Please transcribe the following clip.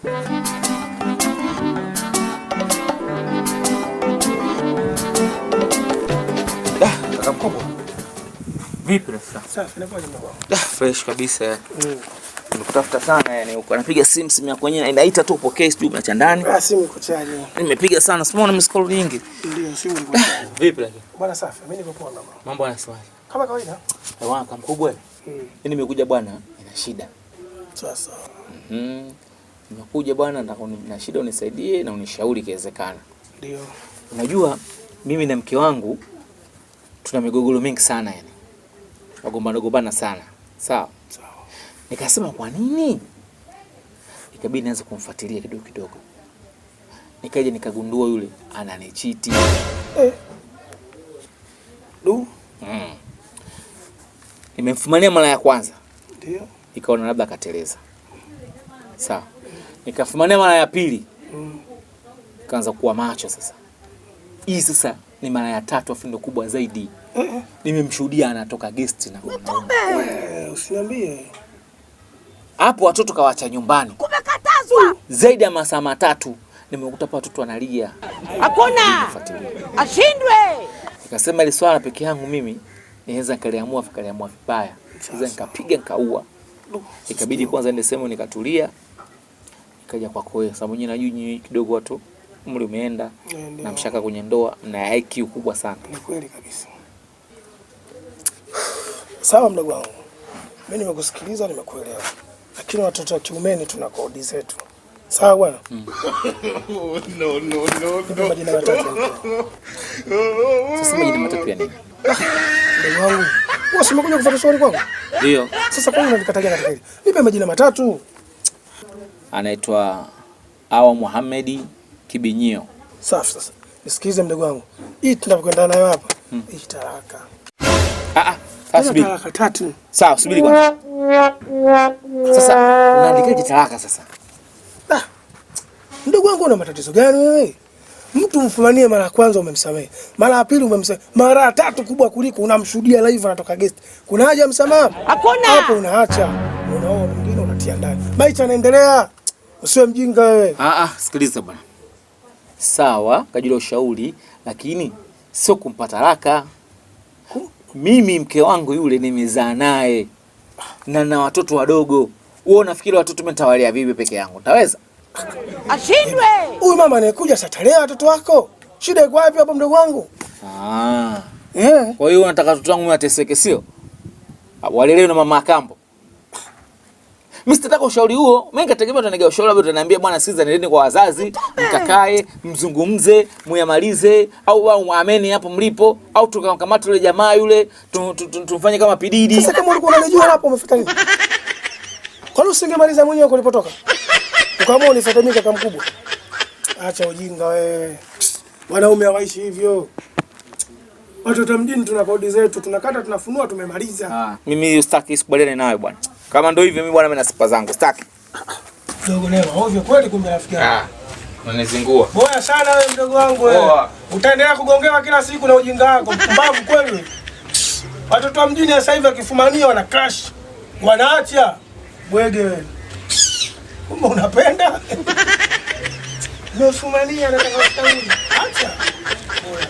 Kaka mkubwa. Vipi rafiki? Safi, napoje mkubwa? Fresh kabisa. Nimekutafuta sana yani, uko napiga simu yako yenyewe inaita tu upokee, sijui unacha ndani. Simu iko chaji. Nimepiga sana, simuona miss call nyingi. Ndio, simu iko chaji. Vipi lakini? Bwana safi, mimi niko poa bwana. Mambo yanaswaje? Kama kawaida. Bwana kaka mkubwa. Mimi nimekuja bwana, ina shida. Sasa. Nimekuja bwana, nataka na shida unisaidie na unishauri kiwezekana. Ndio. Unajua mimi na mke wangu tuna migogoro mingi sana yani. Wagombana sana. Sawa? Sawa. Nikasema kwa nini? Ikabidi nianze kumfuatilia kidogo kidogo. Nikaja nikagundua yule ananichiti. Nimemfumania mara ya kwanza. Ndio. Nikaona labda kateleza. Sawa. Nikafumania mara ya pili. Kaanza kuwa macho sasa. Hii sasa ni mara ya tatu, afu ndio kubwa zaidi. Nimemshuhudia anatoka guest na usiniambie. Hapo watoto kawacha nyumbani. Kumekatazwa. Zaidi ya masaa matatu nimekuta hapa watoto wanalia. Hakuna. Ashindwe. Nikasema ile swala peke yangu mimi niweza nikaliamua vibaya. Sasa nikapiga nikaua. Ikabidi kwanza ende sema nikatulia. Nikaja kwako wewe sababu nyinyi najui kidogo watu umri umeenda na mshaka kwenye ndoa na IQ kubwa sana. Ni kweli kabisa. Sawa mdogo wangu. Mimi nimekusikiliza, nimekuelewa. Lakini watoto wa kiumeni tuna kodi zetu. Sawa bwana? No. Majina matatu. Sasa majina matatu ya nini? Mdogo wangu. Wewe umekuja kufuata shauri kwangu? Ndio. Sasa kwa nini unanikatalia katika hili? Nipe majina matatu. Anaitwa Awa Mohamed Kibinyio. Safi sasa. Nisikilize mdogo wangu. Hii tunapokwenda nayo hapa. Hii talaka. Subiri. Talaka tatu. Sawa, subiri kwanza. Sasa unaandikaje talaka sasa? Ndugu wangu una matatizo gani wewe? Mtu mfumanie mara ya kwanza umemsamehe. Mara ya pili umemsamehe. Mara ya tatu kubwa kuliko unamshuhudia live anatoka guest. Kuna haja msamaha? Hakuna. Hapo unaacha. Unaoa mwingine unatia ndani. Maisha yanaendelea. Usiwe mjinga wewe. Sikiliza bwana. Sawa, kajua ushauri, lakini sio kumpa talaka. Mimi mke wangu yule nimezaa naye na watoto wadogo. Wewe unafikiri watoto mimi nitawalea vipi peke yangu? Taweza? Ashindwe. Huyu mama anayekuja satalea watoto wako. Shida iko wapi hapo mdogo wangu? Kwa hiyo unataka watoto wangu wateseke sio? Walelewe na mama Kambo. Mimi sitataka ushauri huo. Mimi nikategemea utanigia ushauri labda utaniambia bwana sikiza nendeni kwa wazazi, mkakae, mzungumze, muyamalize au ameni hapo mlipo au tukamkamata yule jamaa yule tumfanye kama pididi. Sasa kama ulikuwa unanijua hapo umefuata nini? Kwa nini usingemaliza mwenyewe ulipotoka? Ukaamua unifuate mimi kaka mkubwa. Acha ujinga wewe. Wanaume hawaishi hivyo. Watoto mjini tuna kodi zetu, tunakata tunafunua tumemaliza. Mimi sitaki sikubaliane nawe bwana. Kama ndio hivyo mimi bwana mimi na sifa zangu sitaki. Dogo leo ovyo kweli kumbe rafiki yangu. Unanizingua. Boya sana wewe mdogo wangu wewe. Utaendelea kugongewa kila siku na ujinga wako. Mpumbavu kweli. Watoto wa mjini sasa hivi wakifumania wana crash. Wanaacha. Bwege wewe. Kumbe unapenda? Ndio fumania na kama acha. Boya.